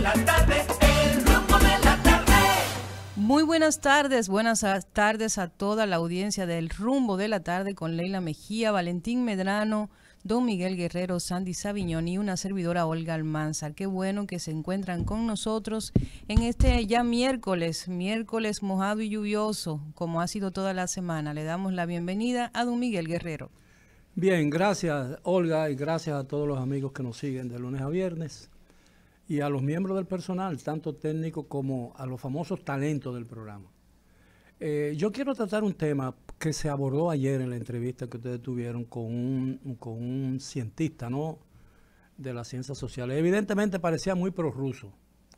la tarde, el rumbo de la tarde. Muy buenas tardes a toda la audiencia del Rumbo de la Tarde con Leila Mejía, Valentín Medrano, Don Miguel Guerrero, Sandy Saviñón y una servidora Olga Almanzar. Qué bueno que se encuentran con nosotros en este ya miércoles mojado y lluvioso, como ha sido toda la semana. Le damos la bienvenida a Don Miguel Guerrero. Bien, gracias Olga y gracias a todos los amigos que nos siguen de lunes a viernes y a los miembros del personal, tanto técnico como a los famosos talentos del programa. Yo quiero tratar un tema que se abordó ayer en la entrevista que ustedes tuvieron con un cientista, ¿no?, de las ciencias sociales. Evidentemente parecía muy prorruso.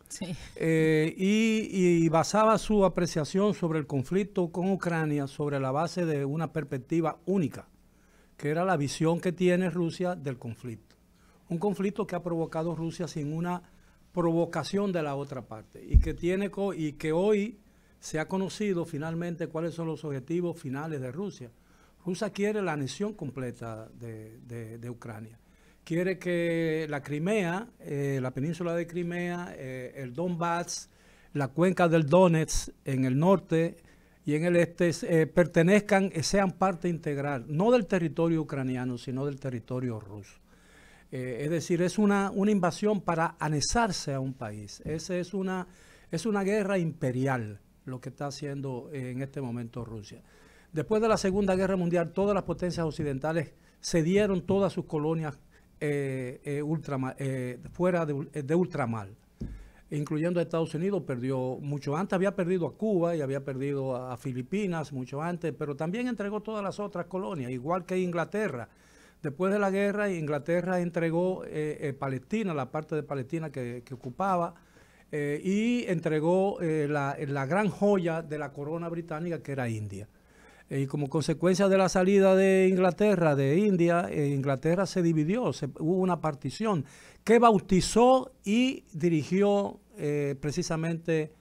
Sí. Y basaba su apreciación sobre el conflicto con Ucrania sobre la base de una perspectiva única, que era la visión que tiene Rusia del conflicto. Un conflicto que ha provocado Rusia sin una provocación de la otra parte y que hoy se ha conocido finalmente cuáles son los objetivos finales de Rusia. Rusia quiere la anexión completa de Ucrania. Quiere que la Crimea, la península de Crimea, el Donbass, la cuenca del Donetsk en el norte y en el este sean parte integral, no del territorio ucraniano, sino del territorio ruso. Es decir, es una invasión para anexarse a un país. Es una guerra imperial lo que está haciendo en este momento Rusia. Después de la Segunda Guerra Mundial, todas las potencias occidentales cedieron todas sus colonias fuera de ultramar, incluyendo a Estados Unidos. Perdió mucho antes, había perdido a Cuba y había perdido a Filipinas mucho antes, pero también entregó todas las otras colonias, igual que Inglaterra. Después de la guerra, Inglaterra entregó Palestina, la parte de Palestina que ocupaba, y entregó la gran joya de la corona británica, que era India. Y como consecuencia de la salida de Inglaterra, de India, Inglaterra se dividió, hubo una partición que bautizó y dirigió precisamente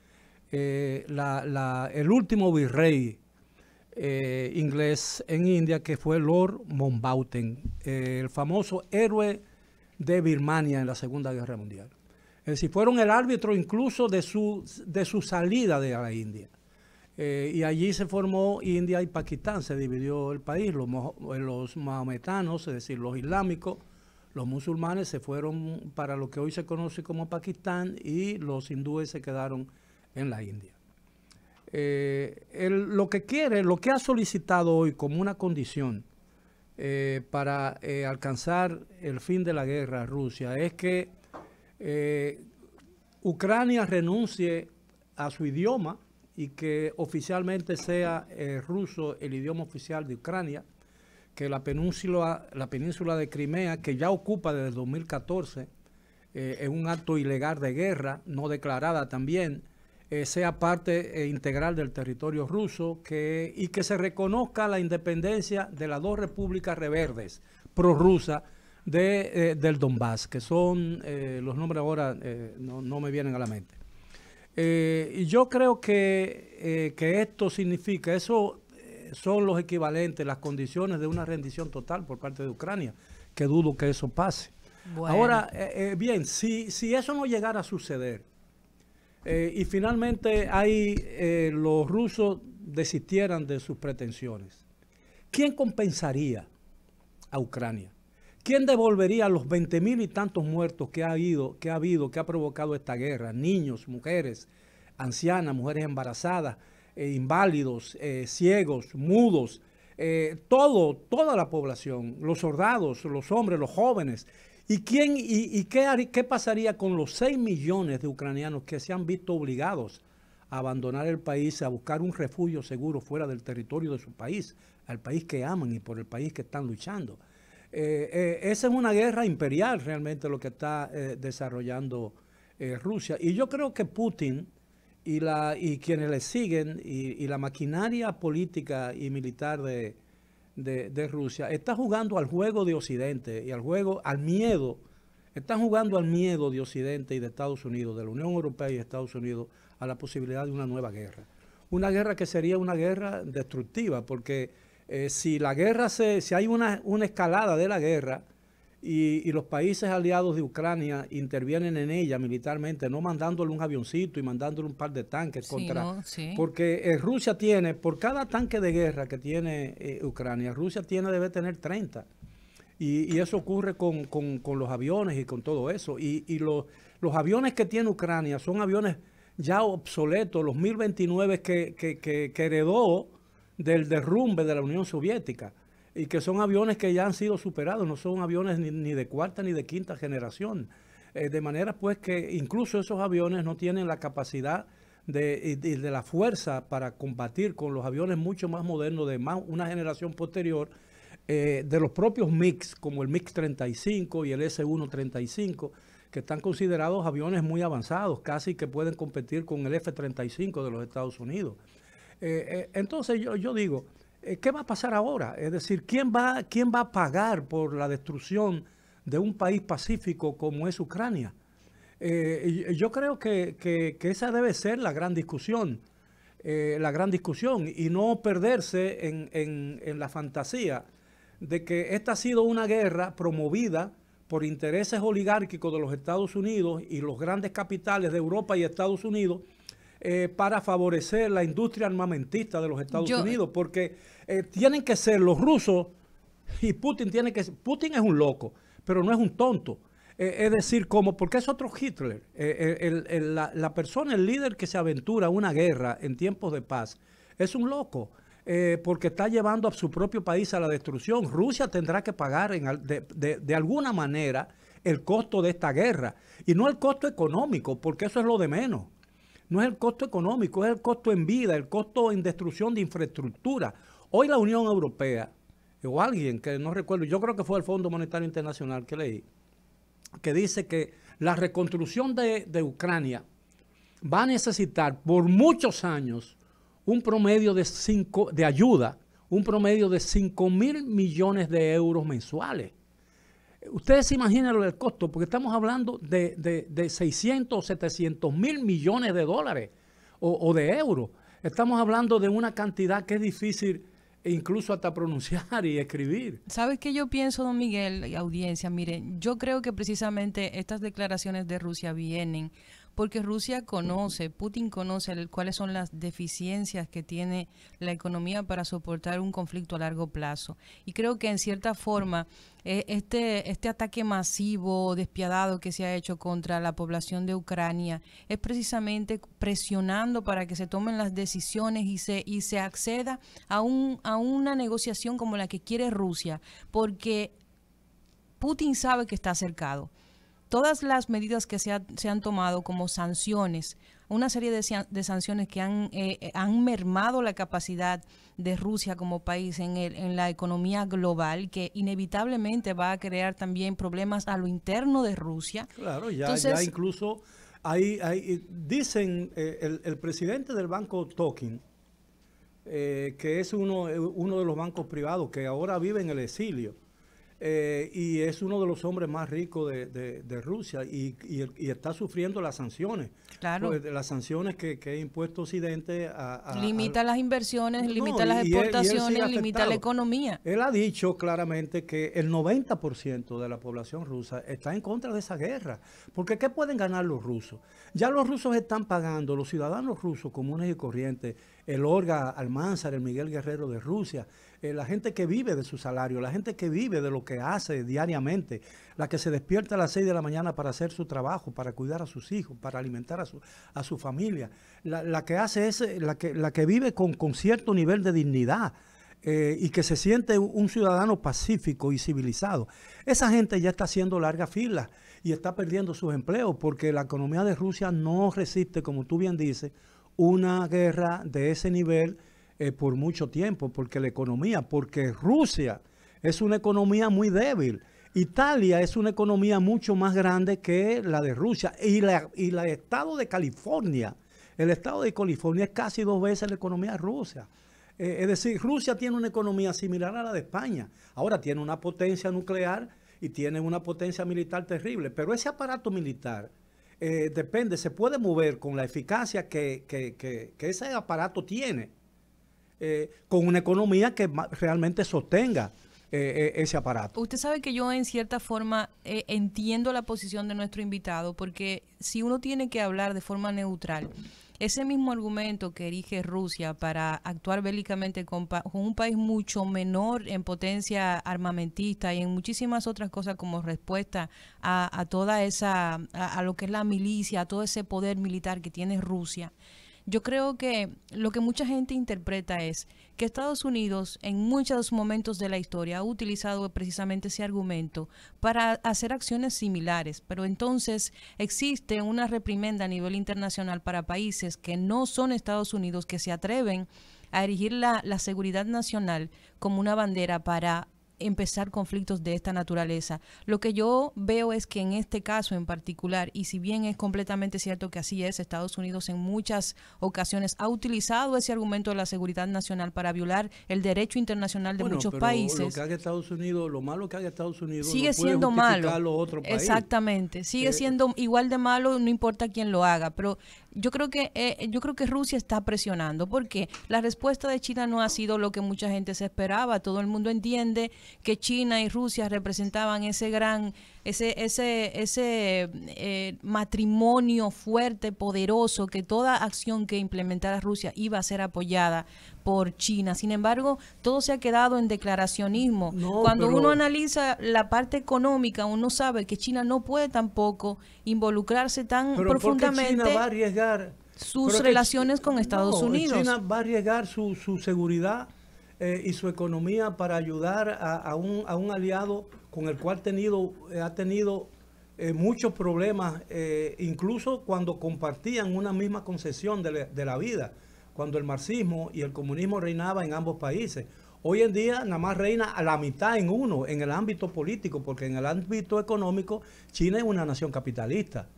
el último virrey inglés en India, que fue Lord Mountbatten, el famoso héroe de Birmania en la Segunda Guerra Mundial. Es decir, fueron el árbitro incluso de su salida de la India. Y allí se formó India y Pakistán, se dividió el país. Los mahometanos, es decir, los islámicos, los musulmanes se fueron para lo que hoy se conoce como Pakistán y los hindúes se quedaron en la India. Lo que ha solicitado hoy como una condición para alcanzar el fin de la guerra a Rusia es que Ucrania renuncie a su idioma y que oficialmente sea ruso el idioma oficial de Ucrania, que la península de Crimea, que ya ocupa desde el 2014, en un acto ilegal de guerra, no declarada también, sea parte integral del territorio ruso y que se reconozca la independencia de las dos repúblicas rebeldes prorrusas del Donbass, que son, los nombres ahora no me vienen a la mente. Y yo creo que esto significa, son los equivalentes, las condiciones de una rendición total por parte de Ucrania, que dudo que eso pase. Bueno. Ahora, bien, si eso no llegara a suceder, y finalmente los rusos desistieran de sus pretensiones, ¿quién compensaría a Ucrania? ¿Quién devolvería los 20.000 y tantos muertos que ha provocado esta guerra? Niños, mujeres, ancianas, mujeres embarazadas, inválidos, ciegos, mudos, toda la población, los soldados, los hombres, los jóvenes. ¿Y qué pasaría con los 6 millones de ucranianos que se han visto obligados a abandonar el país, a buscar un refugio seguro fuera del territorio de su país, al país que aman y por el país que están luchando? Esa es una guerra imperial realmente lo que está desarrollando Rusia. Y yo creo que Putin y quienes le siguen y la maquinaria política y militar de Rusia está jugando al juego de Occidente y al miedo. Están jugando al miedo de Occidente y de Estados Unidos, de la Unión Europea y de Estados Unidos, a la posibilidad de una nueva guerra. Una guerra que sería una guerra destructiva, porque si hay una escalada de la guerra, y los países aliados de Ucrania intervienen en ella militarmente, no mandándole un avioncito y mandándole un par de tanques Sí, contra... ¿no? Sí. Porque Rusia tiene, por cada tanque de guerra que tiene Ucrania, Rusia debe tener 30. Y eso ocurre con los aviones y con todo eso. Y los aviones que tiene Ucrania son aviones ya obsoletos, los MiG-29 que heredó del derrumbe de la Unión Soviética, y que son aviones que ya han sido superados, no son aviones ni de cuarta ni de quinta generación. De manera pues que incluso esos aviones no tienen la capacidad de la fuerza para combatir con los aviones mucho más modernos de una generación posterior, de los propios MiGs, como el MiG-35 y el S-135, que están considerados aviones muy avanzados, casi que pueden competir con el F-35 de los Estados Unidos. Entonces yo digo, ¿qué va a pasar ahora? Es decir, ¿quién va a pagar por la destrucción de un país pacífico como es Ucrania? Yo creo que esa debe ser la gran discusión, y no perderse en la fantasía de que esta ha sido una guerra promovida por intereses oligárquicos de los Estados Unidos y los grandes capitales de Europa y Estados Unidos, para favorecer la industria armamentista de los Estados Unidos, porque tienen que ser los rusos, y Putin Putin es un loco, pero no es un tonto. Es decir, porque es otro Hitler. La persona, el líder que se aventura a una guerra en tiempos de paz, es un loco, porque está llevando a su propio país a la destrucción. Rusia tendrá que pagar de alguna manera el costo de esta guerra, y no el costo económico, porque eso es lo de menos. No es el costo económico, es el costo en vida, el costo en destrucción de infraestructura. Hoy la Unión Europea, o alguien que no recuerdo, yo creo que fue el Fondo Monetario Internacional que leí, que dice que la reconstrucción de Ucrania va a necesitar por muchos años un promedio de ayuda, un promedio de 5.000 millones de euros mensuales. Ustedes se imaginan el costo, porque estamos hablando de 600 o 700 mil millones de dólares o de euros. Estamos hablando de una cantidad que es difícil incluso hasta pronunciar y escribir. ¿Sabes qué yo pienso, don Miguel y audiencia? Miren, yo creo que precisamente estas declaraciones de Rusia vienen porque Rusia conoce, Putin conoce cuáles son las deficiencias que tiene la economía para soportar un conflicto a largo plazo. Y creo que en cierta forma este ataque masivo, despiadado que se ha hecho contra la población de Ucrania es precisamente presionando para que se tomen las decisiones y se acceda a una negociación como la que quiere Rusia, porque Putin sabe que está cercado. Todas las medidas que se han tomado como sanciones, una serie de sanciones que han mermado la capacidad de Rusia como país en la economía global, que inevitablemente va a crear también problemas a lo interno de Rusia. Claro, ya incluso dicen el presidente del banco Token, que es uno de los bancos privados que ahora vive en el exilio, y es uno de los hombres más ricos de Rusia y está sufriendo las sanciones. Claro. Las sanciones que ha impuesto Occidente limita las inversiones, limita las exportaciones, limita la economía. Él ha dicho claramente que el 90% de la población rusa está en contra de esa guerra. Porque ¿qué pueden ganar los rusos? Ya los rusos están pagando, los ciudadanos rusos comunes y corrientes, el Olga Almanzar, el Miguel Guerrero de Rusia, la gente que vive de su salario, la gente que vive de lo que hace diariamente, la que se despierta a las 6 de la mañana para hacer su trabajo, para cuidar a sus hijos, para alimentar a su familia, la que hace la que vive con cierto nivel de dignidad, y que se siente un ciudadano pacífico y civilizado. Esa gente ya está haciendo larga fila y está perdiendo sus empleos porque la economía de Rusia no resiste, como tú bien dices, una guerra de ese nivel por mucho tiempo, porque Rusia es una economía muy débil. Italia es una economía mucho más grande que la de Rusia, y el estado de California es casi 2 veces la economía rusa. Es decir, Rusia tiene una economía similar a la de España. Ahora tiene una potencia nuclear y tiene una potencia militar terrible, pero ese aparato militar se puede mover con la eficacia que ese aparato tiene, con una economía que realmente sostenga ese aparato. Usted sabe que yo en cierta forma entiendo la posición de nuestro invitado, porque si uno tiene que hablar de forma neutral, ese mismo argumento que erige Rusia para actuar bélicamente con un país mucho menor en potencia armamentista y en muchísimas otras cosas como respuesta a toda esa, a lo que es la milicia, a todo ese poder militar que tiene Rusia. Yo creo que lo que mucha gente interpreta es que Estados Unidos en muchos momentos de la historia ha utilizado precisamente ese argumento para hacer acciones similares, pero entonces existe una reprimenda a nivel internacional para países que no son Estados Unidos, que se atreven a erigir la seguridad nacional como una bandera para empezar conflictos de esta naturaleza. Lo que yo veo es que en este caso en particular, y si bien es completamente cierto que así es, Estados Unidos en muchas ocasiones ha utilizado ese argumento de la seguridad nacional para violar el derecho internacional de muchos pero países. Lo que haga Estados Unidos, lo malo que haga Estados Unidos sigue no puede siendo malo. los otros países. Exactamente, sigue siendo igual de malo, no importa quién lo haga, pero yo creo que Rusia está presionando porque la respuesta de China no ha sido lo que mucha gente se esperaba. Todo el mundo entiende que China y Rusia representaban ese gran matrimonio fuerte, poderoso, que toda acción que implementara Rusia iba a ser apoyada por China. Sin embargo, todo se ha quedado en declaracionismo. Cuando uno analiza la parte económica, uno sabe que China no puede tampoco involucrarse tan profundamente. China va a arriesgar sus relaciones con Estados Unidos. China va a arriesgar su seguridad y su economía para ayudar a un aliado con el cual ha tenido muchos problemas, incluso cuando compartían una misma concesión de la vida, cuando el marxismo y el comunismo reinaba en ambos países. Hoy en día nada más reina a la mitad en uno, en el ámbito político, porque en el ámbito económico China es una nación capitalista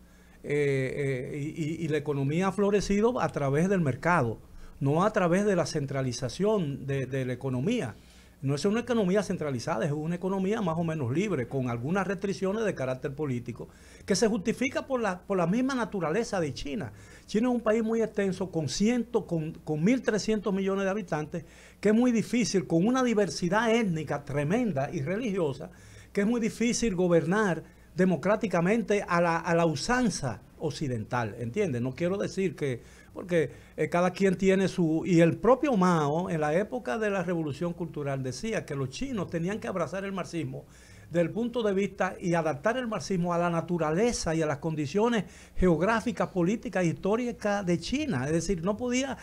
y la economía ha florecido a través del mercado, no a través de la centralización de la economía. No es una economía centralizada, es una economía más o menos libre, con algunas restricciones de carácter político, que se justifica por la misma naturaleza de China. China es un país muy extenso, con 1.300 millones de habitantes, que es muy difícil, con una diversidad étnica tremenda y religiosa, que es muy difícil gobernar democráticamente a la usanza occidental, ¿entiendes? No quiero decir que porque cada quien tiene su... Y el propio Mao, en la época de la Revolución Cultural, decía que los chinos tenían que abrazar el marxismo desde el punto de vista y adaptar el marxismo a la naturaleza y a las condiciones geográficas, políticas, históricas de China. Es decir, no podía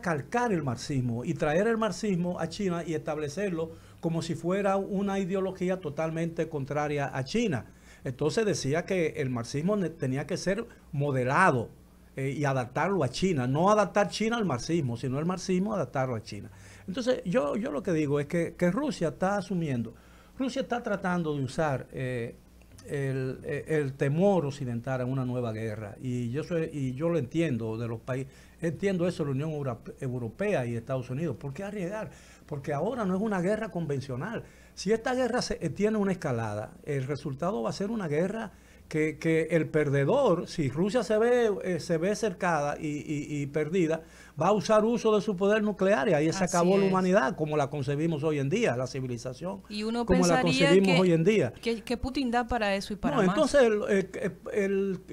calcar el marxismo y traer el marxismo a China y establecerlo como si fuera una ideología totalmente contraria a China. Entonces decía que el marxismo tenía que ser modelado y adaptarlo a China, no adaptar China al marxismo, sino el marxismo adaptarlo a China. Entonces yo lo que digo es que Rusia está asumiendo, Rusia está tratando de usar el temor occidental a una nueva guerra, y yo lo entiendo de los países, entiendo eso de la Unión Europea y Estados Unidos. ¿Por qué arriesgar? Porque ahora no es una guerra convencional. Si esta guerra tiene una escalada, el resultado va a ser una guerra que el perdedor, si Rusia se ve cercada y perdida, va a usar uso de su poder nuclear y ahí se acabó la humanidad como la concebimos hoy en día, la civilización y uno como la concebimos hoy en día. Que Putin da para eso y para más. Entonces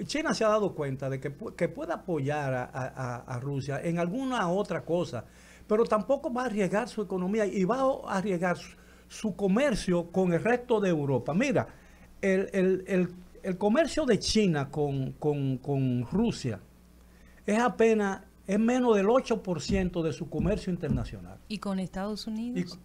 China se ha dado cuenta de que puede apoyar a Rusia en alguna otra cosa, pero tampoco va a arriesgar su economía y va a arriesgar su comercio con el resto de Europa. Mira, el comercio de China con Rusia es menos del 8% de su comercio internacional. ¿Y con Estados Unidos?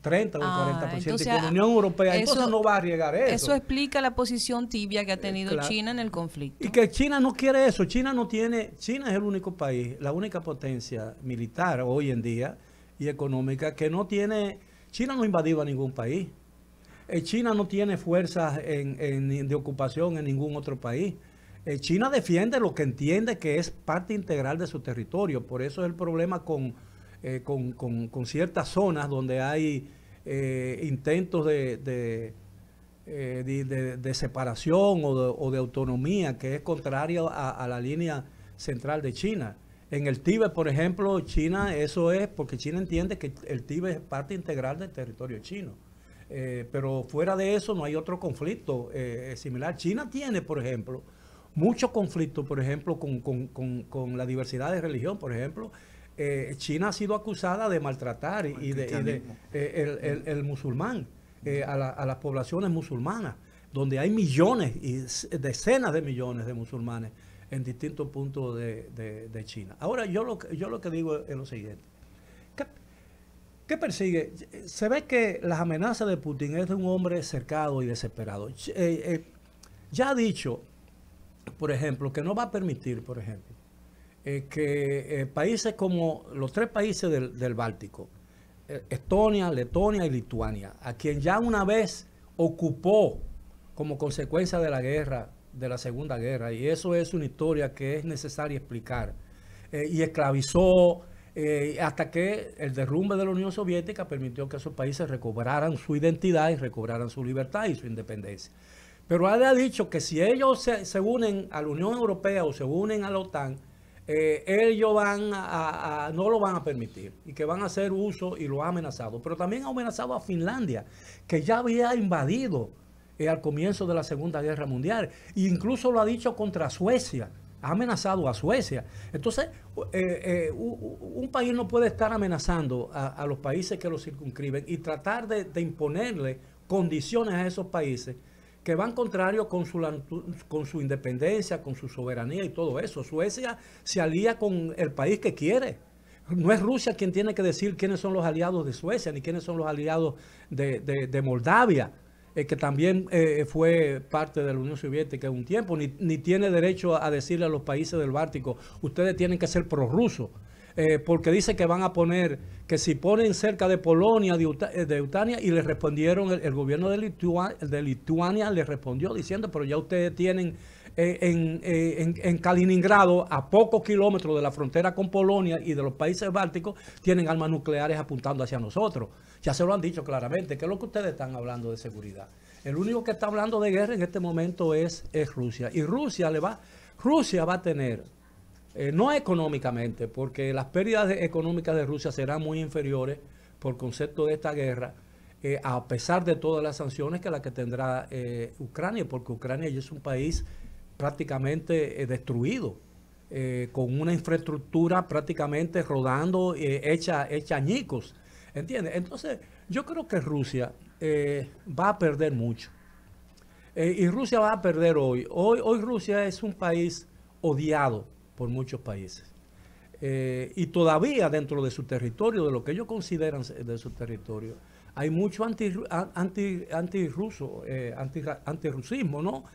30 o 40%. Entonces, y con la Unión Europea. Entonces no va a arriesgar eso. Eso explica la posición tibia que ha tenido claro. China en el conflicto. Y que China no quiere eso. China es el único país, la única potencia militar hoy en día y económica que no tiene... China no ha invadido a ningún país. China no tiene fuerzas de ocupación en ningún otro país. China defiende lo que entiende que es parte integral de su territorio. Por eso es el problema con ciertas zonas donde hay intentos de separación o de autonomía, que es contrario a la línea central de China. En el Tíbet, por ejemplo, China, eso es porque China entiende que el Tíbet es parte integral del territorio chino. Pero fuera de eso no hay otro conflicto similar. China tiene, por ejemplo, muchos conflictos, por ejemplo, con la diversidad de religión, por ejemplo. China ha sido acusada de maltratar el musulmán, a las poblaciones musulmanas, donde hay millones y decenas de millones de musulmanes en distintos puntos de China. Ahora, yo lo que digo es lo siguiente. ¿Qué persigue? Se ve que las amenazas de Putin es de un hombre cercado y desesperado. Ya ha dicho, por ejemplo, que no va a permitir, por ejemplo, que países como los 3 países del Báltico, Estonia, Letonia y Lituania, a quien ya una vez ocupó como consecuencia de la guerra, de la Segunda Guerra, y eso es una historia que es necesaria explicar, y esclavizó hasta que el derrumbe de la Unión Soviética permitió que esos países recobraran su identidad y recobraran su libertad y su independencia. Pero él ha dicho que si ellos se unen a la Unión Europea o se unen a la OTAN, ellos no lo van a permitir y que van a hacer uso, y lo ha amenazado. Pero también ha amenazado a Finlandia, que ya había invadido al comienzo de la Segunda Guerra Mundial. E incluso lo ha dicho contra Suecia. Ha amenazado a Suecia. Entonces, un país no puede estar amenazando a los países que lo circunscriben y tratar de imponerle condiciones a esos países que van contrario con su independencia, con su soberanía y todo eso. Suecia se alía con el país que quiere. No es Rusia quien tiene que decir quiénes son los aliados de Suecia, ni quiénes son los aliados de Moldavia, que también fue parte de la Unión Soviética en un tiempo, ni tiene derecho a decirle a los países del Báltico, ustedes tienen que ser prorrusos. Porque dice que van a poner, que si ponen cerca de Polonia, de Ucrania, y le respondieron, el gobierno de Lituania le respondió diciendo, pero ya ustedes tienen en Kaliningrado, a pocos kilómetros de la frontera con Polonia y de los países bálticos, tienen armas nucleares apuntando hacia nosotros. Ya se lo han dicho claramente. ¿Qué es lo que ustedes están hablando de seguridad? El único que está hablando de guerra en este momento es Rusia. Y Rusia va a tener... no económicamente, porque las pérdidas económicas de Rusia serán muy inferiores por concepto de esta guerra, a pesar de todas las sanciones que tendrá Ucrania, porque Ucrania ya es un país prácticamente destruido, con una infraestructura prácticamente rodando, hecha añicos, ¿entiendes? Entonces, yo creo que Rusia va a perder mucho. Y Rusia va a perder hoy. Hoy Rusia es un país odiado por muchos países. Y todavía dentro de su territorio, de lo que ellos consideran de su territorio, hay mucho antirrusismo, ¿no?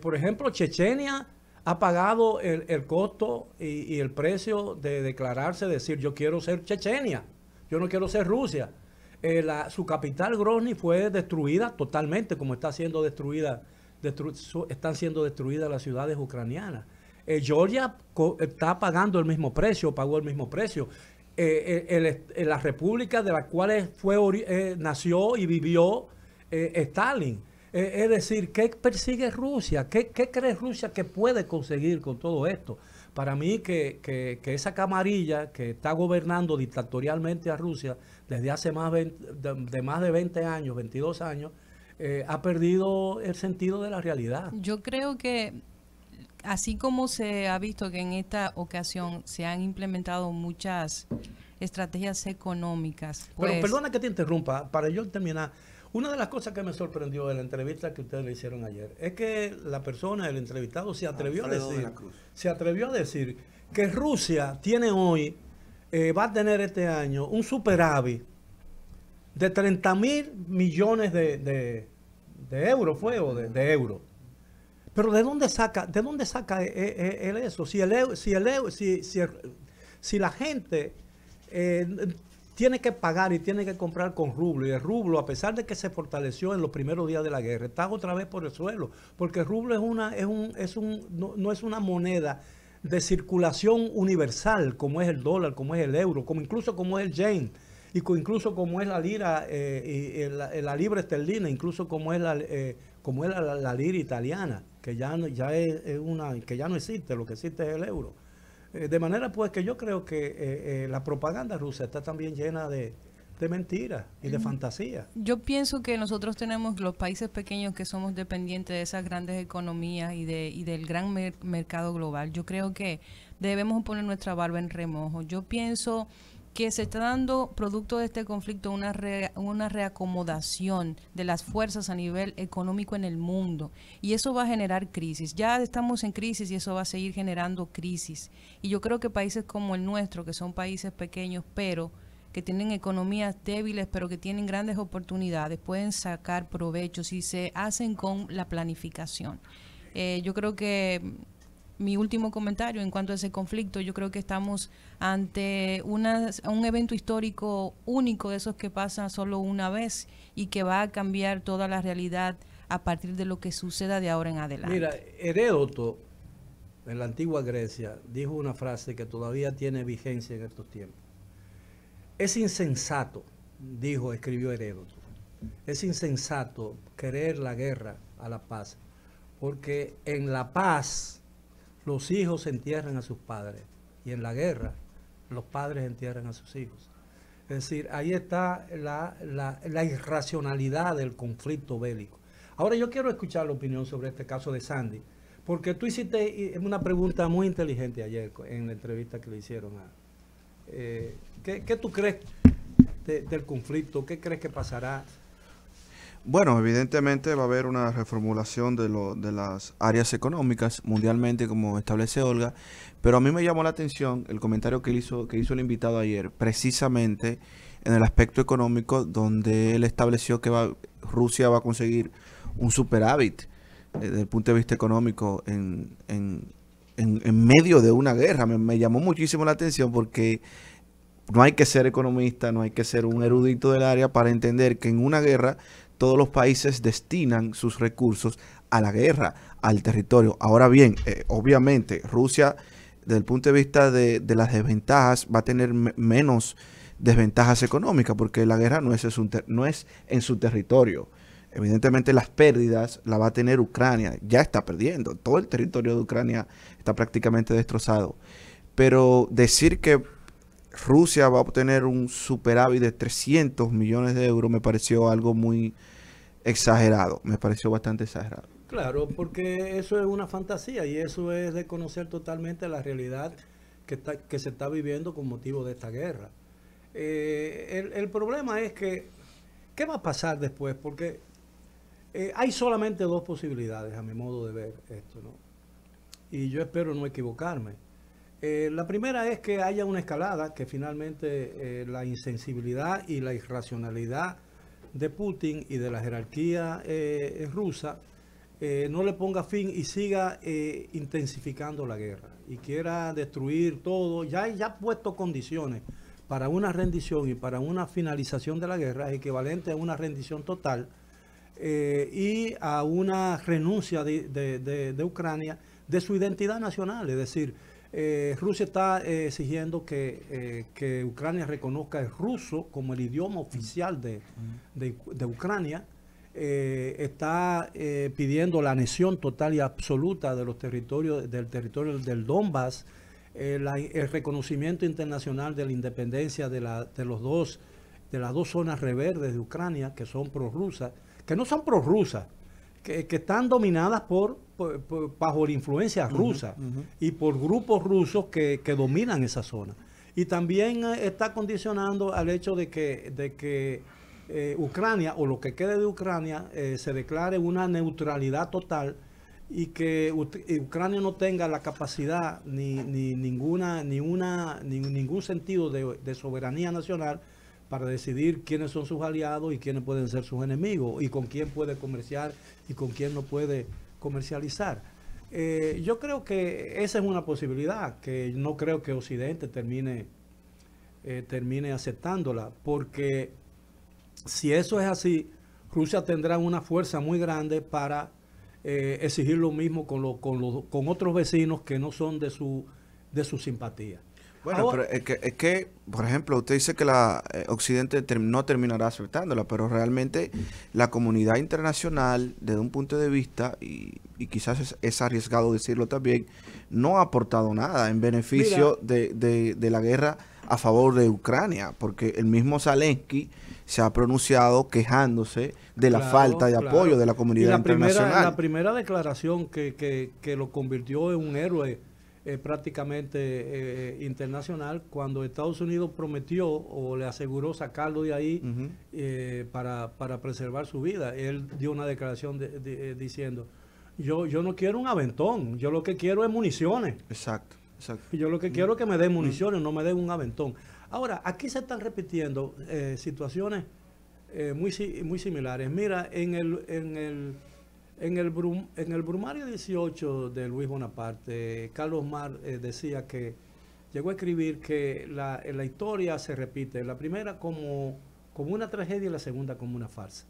Por ejemplo, Chechenia ha pagado el costo y el precio de declararse, decir, yo quiero ser Chechenia, yo no quiero ser Rusia. Su capital, Grozny, fue destruida totalmente, como están siendo destruidas las ciudades ucranianas. Georgia está pagando el mismo precio, pagó el mismo precio. La república de la cual nació y vivió Stalin. Es decir, ¿qué persigue Rusia? ¿Qué cree Rusia que puede conseguir con todo esto? Para mí que esa camarilla que está gobernando dictatorialmente a Rusia desde hace más de 20 años, 22 años, ha perdido el sentido de la realidad. Yo creo que así como se ha visto que en esta ocasión se han implementado muchas estrategias económicas. Pues, pero perdona que te interrumpa, para yo terminar. Una de las cosas que me sorprendió de la entrevista que ustedes le hicieron ayer es que la persona, el entrevistado, se atrevió a decir que Rusia tiene hoy, va a tener este año un superávit de 30.000 millones de euros, de euros. Pero ¿de dónde saca él eso? Si la gente tiene que pagar y tiene que comprar con rublo, y el rublo, a pesar de que se fortaleció en los primeros días de la guerra, está otra vez por el suelo, porque el rublo no es una moneda de circulación universal como es el dólar, como es el euro, incluso como es el yen, y incluso como es la lira, la libra esterlina, incluso como es la lira italiana, que ya no existe, lo que existe es el euro. De manera pues que yo creo que la propaganda rusa está también llena de de mentiras y de fantasía. Yo pienso que nosotros tenemos los países pequeños que somos dependientes de esas grandes economías y del gran mercado global. Yo creo que debemos poner nuestra barba en remojo. Yo pienso que se está dando, producto de este conflicto, una reacomodación de las fuerzas a nivel económico en el mundo. Y eso va a generar crisis. Ya estamos en crisis y eso va a seguir generando crisis. Y yo creo que países como el nuestro, que son países pequeños, pero que tienen economías débiles, pero que tienen grandes oportunidades, pueden sacar provecho si se hacen con la planificación. Yo creo que mi último comentario en cuanto a ese conflicto, yo creo que estamos ante un evento histórico único, de esos que pasan solo una vez y que va a cambiar toda la realidad a partir de lo que suceda de ahora en adelante. Mira, Heródoto, en la antigua Grecia, dijo una frase que todavía tiene vigencia en estos tiempos. Es insensato, escribió Heródoto, es insensato querer la guerra a la paz, porque en la paz los hijos entierran a sus padres y en la guerra los padres entierran a sus hijos. Es decir, ahí está la irracionalidad del conflicto bélico. Ahora yo quiero escuchar la opinión sobre este caso de Sandy, porque tú hiciste una pregunta muy inteligente ayer en la entrevista que le hicieron a... ¿qué tú crees del conflicto? ¿Qué crees que pasará? Bueno, evidentemente va a haber una reformulación de las áreas económicas mundialmente, como establece Olga, pero a mí me llamó la atención el comentario que hizo el invitado ayer, precisamente en el aspecto económico, donde él estableció que Rusia va a conseguir un superávit desde el punto de vista económico en medio de una guerra. Me llamó muchísimo la atención porque no hay que ser economista, no hay que ser un erudito del área para entender que en una guerra todos los países destinan sus recursos a la guerra, al territorio. Ahora bien, obviamente, Rusia, desde el punto de vista de las desventajas, va a tener menos desventajas económicas, porque la guerra no es en su territorio. Evidentemente, las pérdidas las va a tener Ucrania. Ya está perdiendo. Todo el territorio de Ucrania está prácticamente destrozado. Pero decir que Rusia va a obtener un superávit de 300 millones de euros me pareció algo muy exagerado, me pareció bastante exagerado. Claro, porque eso es una fantasía y eso es desconocer totalmente la realidad que se está viviendo con motivo de esta guerra. El problema es que, ¿qué va a pasar después? Porque hay solamente dos posibilidades, a mi modo de ver esto, ¿no? Y yo espero no equivocarme. La primera es que haya una escalada, que finalmente la insensibilidad y la irracionalidad de Putin y de la jerarquía rusa no le ponga fin y siga intensificando la guerra y quiera destruir todo. Ya ha puesto condiciones para una rendición y para una finalización de la guerra equivalente a una rendición total y a una renuncia de Ucrania de su identidad nacional, es decir, Rusia está exigiendo que Ucrania reconozca el ruso como el idioma oficial de Ucrania. Está pidiendo la anexión total y absoluta de los territorios del Donbass, el reconocimiento internacional de la independencia de las dos zonas reverdes de Ucrania, que son prorrusas, que no son prorrusas, que están dominadas bajo la influencia rusa y por grupos rusos que dominan esa zona. Y también está condicionando al hecho de que Ucrania, o lo que quede de Ucrania, se declare una neutralidad total y que Ucrania no tenga la capacidad ni ningún sentido de soberanía nacional para decidir quiénes son sus aliados y quiénes pueden ser sus enemigos y con quién puede comerciar y con quién no puede comercializar. Yo creo que esa es una posibilidad que no creo que Occidente termine aceptándola, porque si eso es así, Rusia tendrá una fuerza muy grande para exigir lo mismo con otros vecinos que no son de su simpatía. Bueno, Ahora, pero es que, por ejemplo, usted dice que Occidente no terminará aceptándola, pero realmente la comunidad internacional, desde un punto de vista, y quizás es arriesgado decirlo también, no ha aportado nada en beneficio de la guerra a favor de Ucrania, porque el mismo Zelensky se ha pronunciado quejándose de la falta de apoyo de la comunidad internacional. La primera declaración que lo convirtió en un héroe prácticamente internacional, cuando Estados Unidos prometió o le aseguró sacarlo de ahí para preservar su vida. Él dio una declaración diciendo, yo no quiero un aventón, yo lo que quiero es municiones. Exacto. Yo lo que quiero es que me den municiones, no me den un aventón. Ahora, aquí se están repitiendo situaciones muy similares. Mira, en el Brumario 18 de Luis Bonaparte, Carlos Marx decía que llegó a escribir que la historia se repite, la primera como una tragedia y la segunda como una farsa.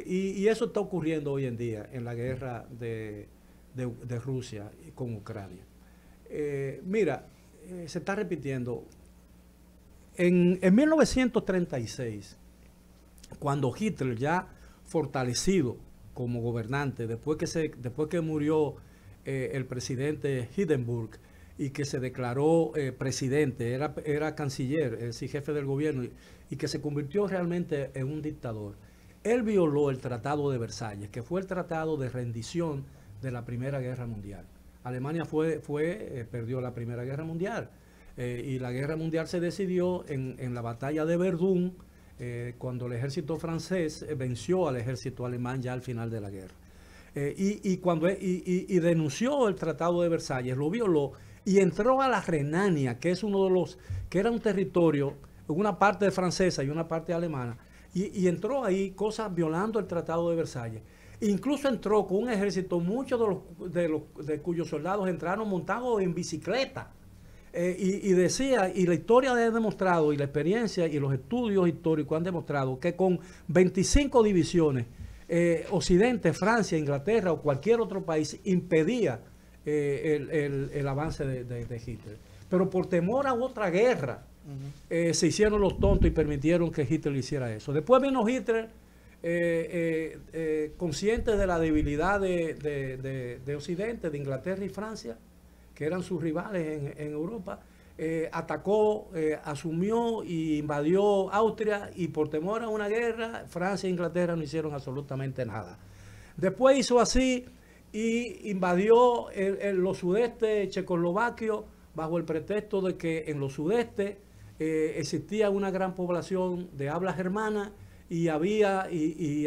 Y eso está ocurriendo hoy en día en la guerra de Rusia con Ucrania. Mira, se está repitiendo. En 1936, cuando Hitler, ya fortalecido como gobernante, después que murió el presidente Hindenburg y que se declaró presidente, era canciller, es decir, jefe del gobierno, y que se convirtió realmente en un dictador, él violó el Tratado de Versalles, que fue el tratado de rendición de la Primera Guerra Mundial. Alemania perdió la Primera Guerra Mundial y la Guerra Mundial se decidió en la batalla de Verdún, cuando el ejército francés venció al ejército alemán ya al final de la guerra. Y denunció el Tratado de Versalles, lo violó y entró a la Renania, que es que era un territorio, una parte francesa y una parte alemana, y entró ahí cosas violando el Tratado de Versalles. Incluso entró con un ejército, muchos de cuyos soldados entraron montados en bicicleta. Y la historia ha demostrado, y la experiencia y los estudios históricos han demostrado que con 25 divisiones, Occidente, Francia, Inglaterra o cualquier otro país impedía el avance de Hitler. Pero por temor a otra guerra, se hicieron los tontos y permitieron que Hitler hiciera eso. Después vino Hitler, consciente de la debilidad de Occidente, de Inglaterra y Francia, que eran sus rivales en Europa, atacó, asumió e invadió Austria, y por temor a una guerra, Francia e Inglaterra no hicieron absolutamente nada. Después hizo así y invadió los sudestes checoslovaquios bajo el pretexto de que en los sudestes existía una gran población de habla germana y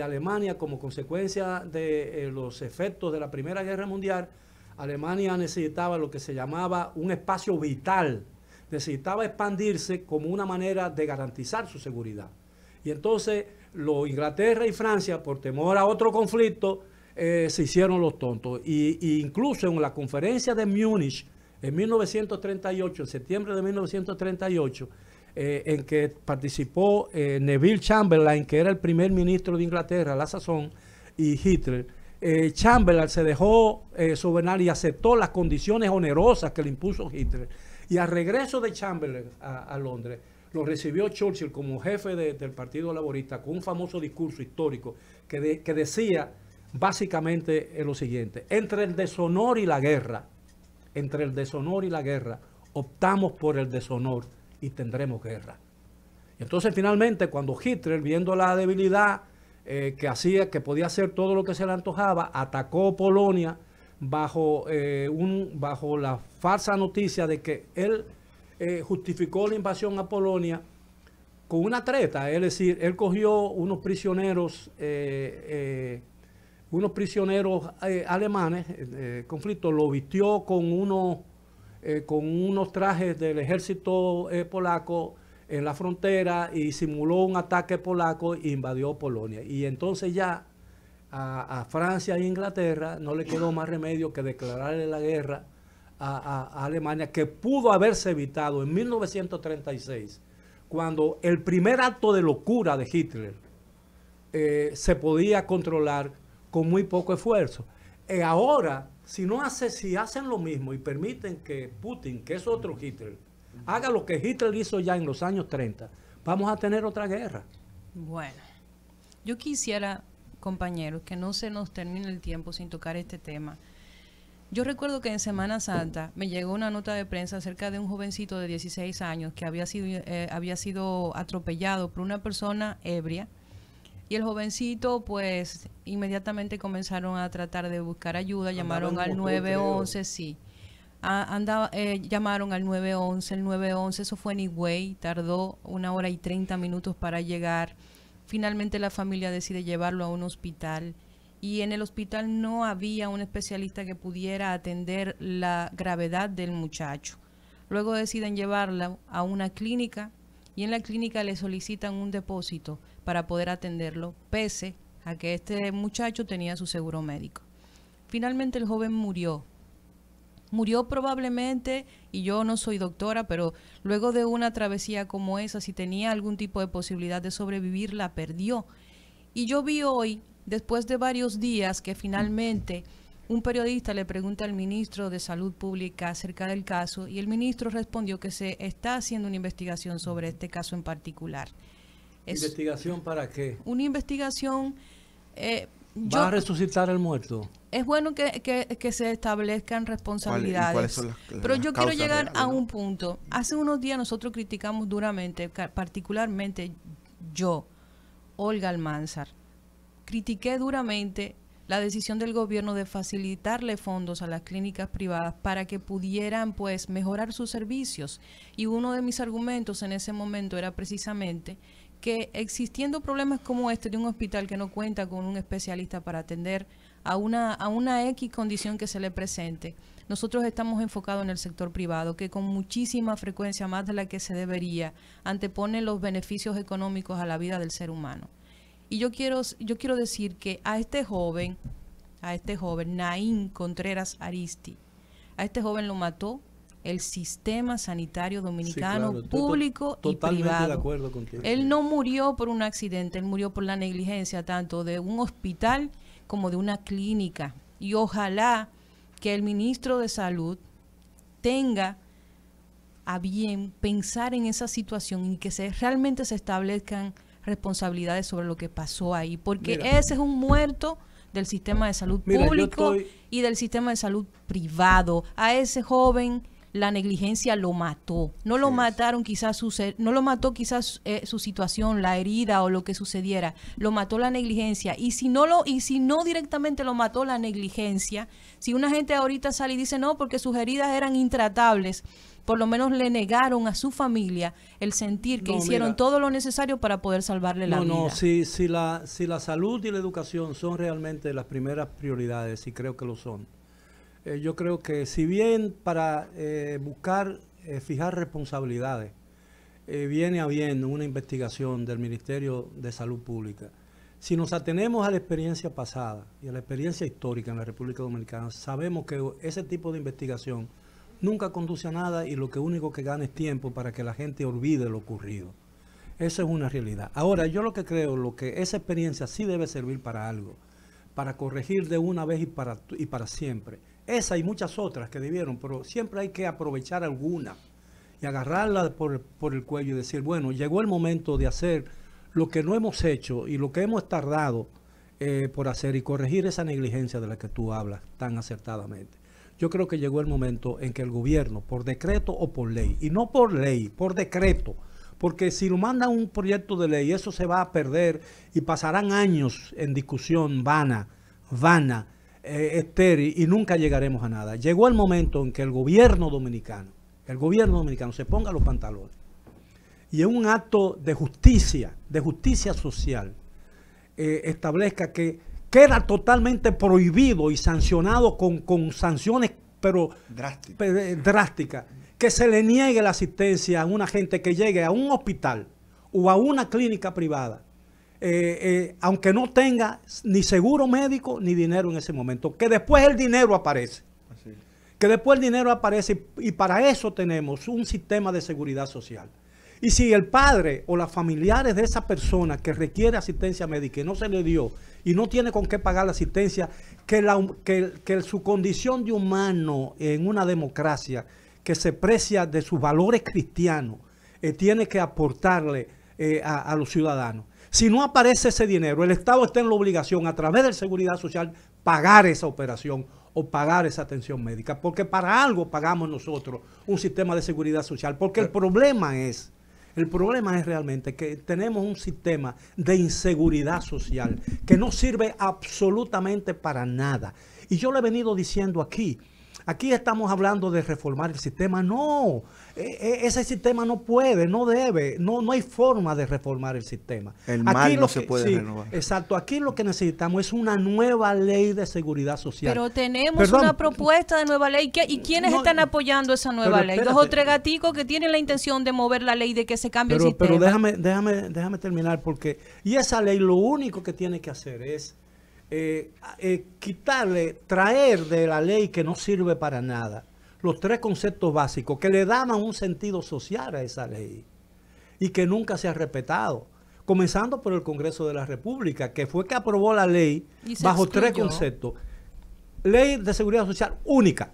Alemania, como consecuencia de los efectos de la Primera Guerra Mundial, Alemania necesitaba lo que se llamaba un espacio vital, necesitaba expandirse como una manera de garantizar su seguridad. Y entonces Inglaterra y Francia, por temor a otro conflicto, se hicieron los tontos. Y incluso en la conferencia de Múnich en 1938, en septiembre de 1938, en que participó Neville Chamberlain, que era el primer ministro de Inglaterra a la sazón, y Hitler, Chamberlain se dejó sobornar y aceptó las condiciones onerosas que le impuso Hitler. Y al regreso de Chamberlain a Londres, lo recibió Churchill como jefe del Partido Laborista con un famoso discurso histórico que decía básicamente lo siguiente: entre el deshonor y la guerra, optamos por el deshonor y tendremos guerra. Y entonces finalmente, cuando Hitler, viendo la debilidad que podía hacer todo lo que se le antojaba, atacó Polonia bajo la falsa noticia de que él justificó la invasión a Polonia con una treta, es decir, él cogió unos prisioneros alemanes, conflicto, lo vistió con unos trajes del ejército polaco en la frontera y simuló un ataque polaco e invadió Polonia. Y entonces ya a Francia e Inglaterra no le quedó más remedio que declararle la guerra a Alemania, que pudo haberse evitado en 1936, cuando el primer acto de locura de Hitler se podía controlar con muy poco esfuerzo. Ahora, si hacen lo mismo y permiten que Putin, que es otro Hitler, haga lo que Hitler hizo ya en los años 30, vamos a tener otra guerra. Bueno, yo quisiera, compañeros, que no se nos termine el tiempo sin tocar este tema. Yo recuerdo que en Semana Santa me llegó una nota de prensa acerca de un jovencito de 16 años que había sido atropellado por una persona ebria. Y el jovencito, pues, inmediatamente comenzaron a tratar de buscar ayuda, llamaron al 911, sí. Llamaron al 911, el 911, eso fue en Higüey, tardó 1 hora y 30 minutos para llegar. Finalmente la familia decide llevarlo a un hospital y en el hospital no había un especialista que pudiera atender la gravedad del muchacho. Luego deciden llevarlo a una clínica y en la clínica le solicitan un depósito para poder atenderlo, pese a que este muchacho tenía su seguro médico. Finalmente el joven murió. Murió probablemente, y yo no soy doctora, pero luego de una travesía como esa, si tenía algún tipo de posibilidad de sobrevivir, la perdió. Y yo vi hoy, después de varios días, que finalmente un periodista le pregunta al ministro de Salud Pública acerca del caso, y el ministro respondió que se está haciendo una investigación sobre este caso en particular. ¿Investigación para qué? Una investigación... ¿Va a resucitar el muerto? Es bueno que se establezcan responsabilidades. ¿Cuáles son pero las yo quiero causas llegar reales, a no? un punto. Hace unos días nosotros criticamos duramente, particularmente yo, Olga Almanzar, critiqué duramente la decisión del gobierno de facilitarle fondos a las clínicas privadas para que pudieran, pues, mejorar sus servicios. Y uno de mis argumentos en ese momento era precisamente que existiendo problemas como este de un hospital que no cuenta con un especialista para atender a una X condición que se le presente, nosotros estamos enfocados en el sector privado, que con muchísima frecuencia, más de la que se debería, antepone los beneficios económicos a la vida del ser humano. Y yo quiero decir que a este joven, Naín Contreras Aristi, a este joven lo mató el sistema sanitario dominicano, sí, claro, público y privado. De acuerdo contigo. Él no murió por un accidente, él murió por la negligencia tanto de un hospital como de una clínica. Y ojalá que el ministro de Salud tenga a bien pensar en esa situación y que realmente se establezcan responsabilidades sobre lo que pasó ahí, porque ese es un muerto del sistema de salud público y del sistema de salud privado. A ese joven la negligencia lo mató. No lo mataron quizás no lo mató quizás su situación, la herida o lo que sucediera. Lo mató la negligencia. Y si no directamente lo mató la negligencia, si una gente ahorita sale y dice no, porque sus heridas eran intratables, por lo menos le negaron a su familia el sentir que hicieron todo lo necesario para poder salvarle la vida. Si la salud y la educación son realmente las primeras prioridades, y creo que lo son, yo creo que si bien para buscar fijar responsabilidades viene a bien una investigación del Ministerio de Salud Pública, si nos atenemos a la experiencia pasada y a la experiencia histórica en la República Dominicana, sabemos que ese tipo de investigación nunca conduce a nada y lo único que gana es tiempo para que la gente olvide lo ocurrido. Eso es una realidad. Ahora, yo lo que creo, que esa experiencia sí debe servir para algo, para corregir de una vez y para siempre. Esa y muchas otras que debieron, pero siempre hay que aprovechar alguna y agarrarla por el cuello y decir, bueno, llegó el momento de hacer lo que no hemos hecho y lo que hemos tardado por hacer y corregir esa negligencia de la que tú hablas tan acertadamente. Yo creo que llegó el momento en que el gobierno, por decreto o por ley, y no por ley, por decreto, porque si lo mandan un proyecto de ley, eso se va a perder y pasarán años en discusión vana, estéril, y nunca llegaremos a nada. Llegó el momento en que el gobierno dominicano se ponga los pantalones y en un acto de justicia social, establezca que queda totalmente prohibido y sancionado con sanciones pero drásticas, que se le niegue la asistencia a una gente que llegue a un hospital o a una clínica privada, aunque no tenga ni seguro médico ni dinero en ese momento, que después el dinero aparece. Y para eso tenemos un sistema de seguridad social. Y si el padre o los familiares de esa persona que requiere asistencia médica y no se le dio y no tiene con qué pagar la asistencia, que su condición de humano en una democracia que se precia de sus valores cristianos, tiene que aportarle a los ciudadanos. Si no aparece ese dinero, el Estado está en la obligación a través de la seguridad social pagar esa operación o pagar esa atención médica, porque para algo pagamos nosotros un sistema de seguridad social, porque el problema es realmente que tenemos un sistema de inseguridad social que no sirve absolutamente para nada. Y yo le he venido diciendo aquí estamos hablando de reformar el sistema. No, ese sistema no puede, no debe, no hay forma de reformar el sistema. El mal no se puede renovar. Exacto, aquí lo que necesitamos es una nueva ley de seguridad social. Pero tenemos una propuesta de nueva ley. ¿Y quiénes están apoyando esa nueva ley? Dos o tres gaticos que tienen la intención de mover la ley, de que se cambie el sistema. Pero déjame terminar, porque y esa ley lo único que tiene que hacer es traer de la ley que no sirve para nada los tres conceptos básicos que le daban un sentido social a esa ley y que nunca se ha respetado, comenzando por el Congreso de la República, que fue que aprobó la ley bajo tres conceptos. Ley de seguridad social única,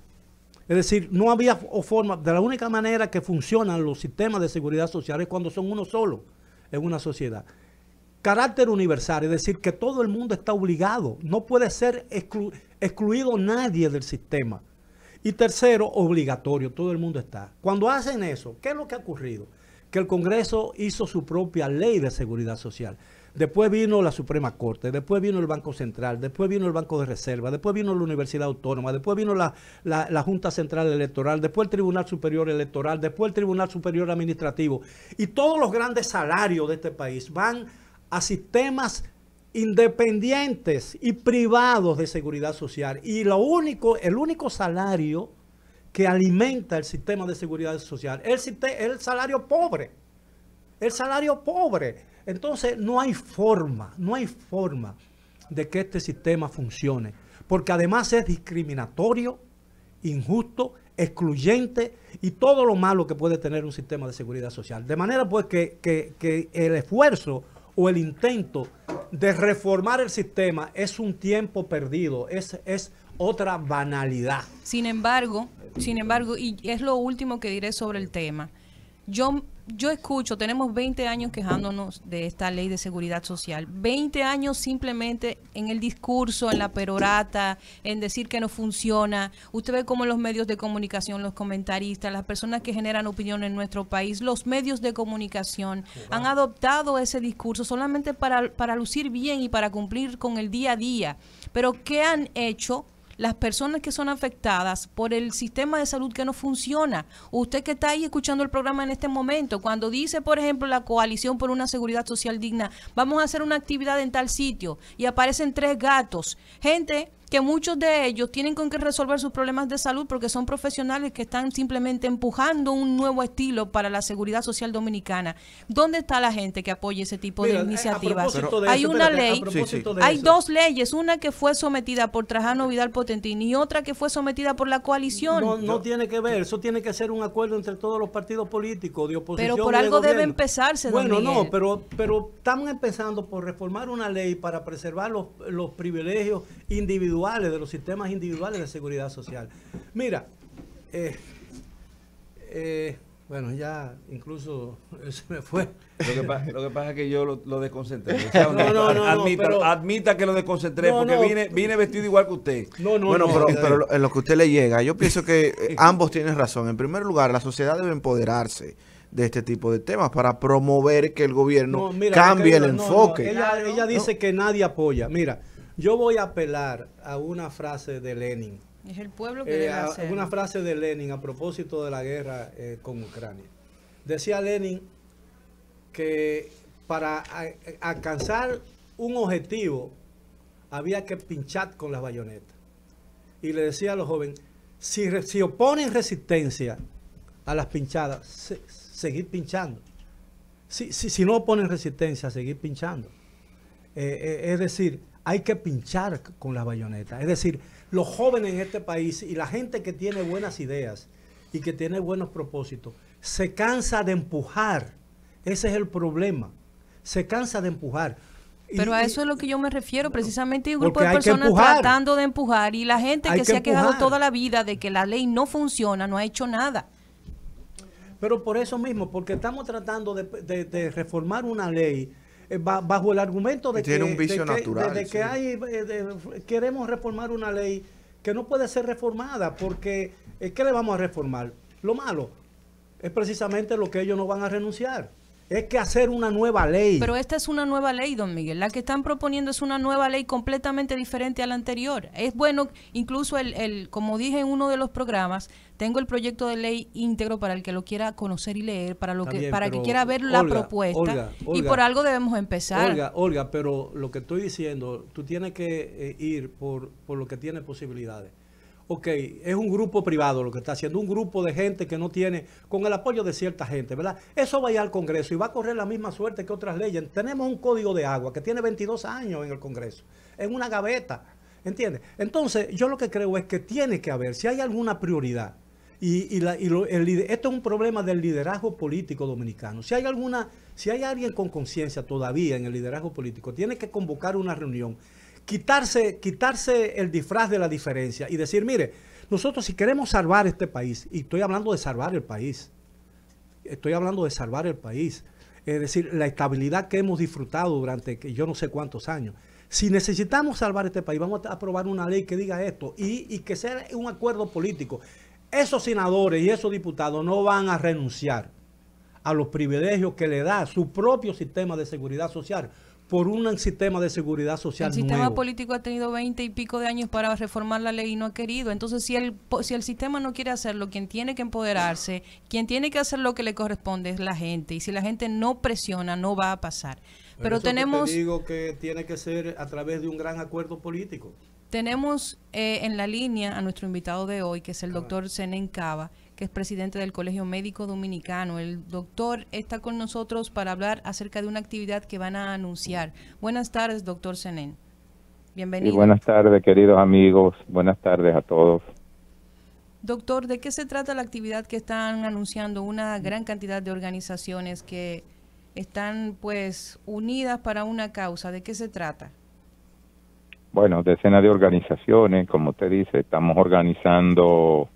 es decir, no había forma, de la única manera que funcionan los sistemas de seguridad social es cuando son uno solo en una sociedad. Carácter universal, es decir, que todo el mundo está obligado, no puede ser excluido nadie del sistema. Y tercero, obligatorio, todo el mundo está. Cuando hacen eso, ¿qué es lo que ha ocurrido? Que el Congreso hizo su propia ley de seguridad social. Después vino la Suprema Corte, después vino el Banco Central, después vino el Banco de Reserva, después vino la Universidad Autónoma, después vino la Junta Central Electoral, después el Tribunal Superior Electoral, después el Tribunal Superior Administrativo. Y todos los grandes salarios de este país van a sistemas independientes y privados de seguridad social. Y el único salario que alimenta el sistema de seguridad social es el salario pobre. El salario pobre. Entonces no hay forma de que este sistema funcione. Porque además es discriminatorio, injusto, excluyente y todo lo malo que puede tener un sistema de seguridad social. De manera pues que el esfuerzo o el intento de reformar el sistema es un tiempo perdido, es otra banalidad. Sin embargo, y es lo último que diré sobre el tema, yo escucho, tenemos 20 años quejándonos de esta ley de seguridad social, 20 años simplemente en el discurso, en la perorata, en decir que no funciona. Usted ve cómo los medios de comunicación, los comentaristas, las personas que generan opinión en nuestro país, los medios de comunicación han adoptado ese discurso solamente para lucir bien y para cumplir con el día a día. Pero ¿qué han hecho las personas que son afectadas por el sistema de salud que no funciona? Usted que está ahí escuchando el programa en este momento, cuando dice, por ejemplo, la Coalición por una Seguridad Social Digna, vamos a hacer una actividad en tal sitio, y aparecen 3 gatos, gente que muchos de ellos tienen con qué resolver sus problemas de salud porque son profesionales que están simplemente empujando un nuevo estilo para la seguridad social dominicana. ¿Dónde está la gente que apoye ese tipo de iniciativas? Hay una ley, hay 2 leyes, una que fue sometida por Trajano Vidal Potentín y otra que fue sometida por la coalición. No tiene que ver, eso tiene que ser un acuerdo entre todos los partidos políticos de oposición. Pero por algo debe empezarse, don Miguel. No, pero estamos empezando por reformar una ley para preservar los privilegios individuales de los sistemas individuales de seguridad social. Mira, bueno, ya incluso se me fue. Lo que pasa es que yo lo desconcentré. O sea, admita que lo desconcentré porque vine vestido igual que usted. Pero en lo que usted le llega, yo pienso que ambos tienen razón. En primer lugar, la sociedad debe empoderarse de este tipo de temas para promover que el gobierno cambie el enfoque. Ella dice que nadie apoya. Mira, yo voy a apelar a una frase de Lenin. Es el pueblo que debe hacer. Una frase de Lenin a propósito de la guerra con Ucrania. Decía Lenin que para alcanzar un objetivo había que pinchar con las bayonetas. Y le decía a los jóvenes, si oponen resistencia a las pinchadas, seguir pinchando. Si no oponen resistencia, seguir pinchando. Es decir, hay que pinchar con las bayonetas. Es decir, los jóvenes en este país y la gente que tiene buenas ideas y que tiene buenos propósitos, se cansa de empujar. Ese es el problema. Se cansa de empujar. Pero a eso es lo que yo me refiero, precisamente hay un grupo de personas tratando de empujar y la gente que se ha quejado toda la vida de que la ley no funciona, no ha hecho nada. Pero por eso mismo, porque estamos tratando de reformar una ley bajo el argumento de tiene un vicio natural, queremos reformar una ley que no puede ser reformada, porque ¿qué le vamos a reformar? Lo malo es precisamente lo que ellos no van a renunciar. Es que hacer una nueva ley. Pero esta es una nueva ley, don Miguel. La que están proponiendo es una nueva ley completamente diferente a la anterior. Es bueno, incluso como dije en uno de los programas, tengo el proyecto de ley íntegro para el que lo quiera conocer y leer, para que quiera ver la propuesta. Y por algo debemos empezar. Olga, pero lo que estoy diciendo, tú tienes que ir por lo que tiene posibilidades. Ok, es un grupo privado lo que está haciendo, un grupo de gente que no tiene, con el apoyo de cierta gente, ¿verdad? Eso va a ir al Congreso y va a correr la misma suerte que otras leyes. Tenemos un código de agua que tiene 22 años en el Congreso, en una gaveta, ¿entiendes? Entonces, yo lo que creo es que tiene que haber, si hay alguna prioridad, esto es un problema del liderazgo político dominicano. Si hay alguien con conciencia todavía en el liderazgo político, tiene que convocar una reunión. Quitarse el disfraz de la diferencia y decir, mire, nosotros si queremos salvar este país, y estoy hablando de salvar el país, es decir, la estabilidad que hemos disfrutado durante yo no sé cuántos años. Si necesitamos salvar este país, vamos a aprobar una ley que diga esto y que sea un acuerdo político. Esos senadores y esos diputados no van a renunciar a los privilegios que le da su propio sistema de seguridad social por un sistema de seguridad social nuevo. El sistema político ha tenido 20 y pico de años para reformar la ley y no ha querido. Entonces, si el sistema no quiere hacerlo, quien tiene que empoderarse, quien tiene que hacer lo que le corresponde es la gente. Y si la gente no presiona, no va a pasar. Pero tenemos... Te digo que tiene que ser a través de un gran acuerdo político. Tenemos en la línea a nuestro invitado de hoy, que es el doctor Zenén Cava, que es presidente del Colegio Médico Dominicano. El doctor está con nosotros para hablar acerca de una actividad que van a anunciar. Buenas tardes, doctor Zenén. Bienvenido. Y buenas tardes, queridos amigos. Buenas tardes a todos. Doctor, ¿de qué se trata la actividad que están anunciando una gran cantidad de organizaciones que están pues unidas para una causa? ¿De qué se trata? Bueno, decenas de organizaciones, como usted dice, estamos organizando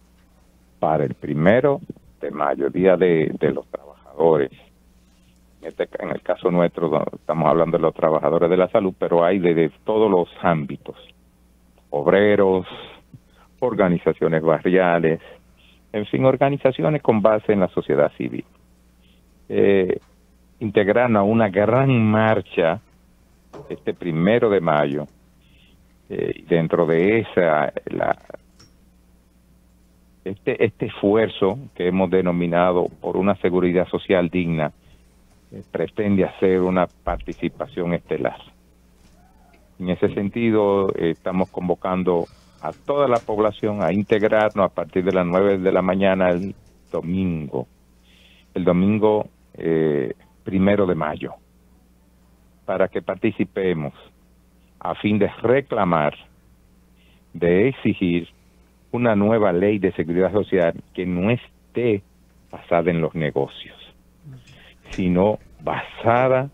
para el 1 de mayo, Día de los Trabajadores. En el caso nuestro estamos hablando de los trabajadores de la salud, pero hay de todos los ámbitos, obreros, organizaciones barriales, en fin, organizaciones con base en la sociedad civil. Integrando a una gran marcha este 1 de mayo, dentro de esa, este esfuerzo que hemos denominado por una seguridad social digna, pretende hacer una participación estelar. En ese sentido, estamos convocando a toda la población a integrarnos a partir de las 9 de la mañana el domingo 1 de mayo, para que participemos a fin de reclamar, de exigir una nueva ley de seguridad social que no esté basada en los negocios, sino basada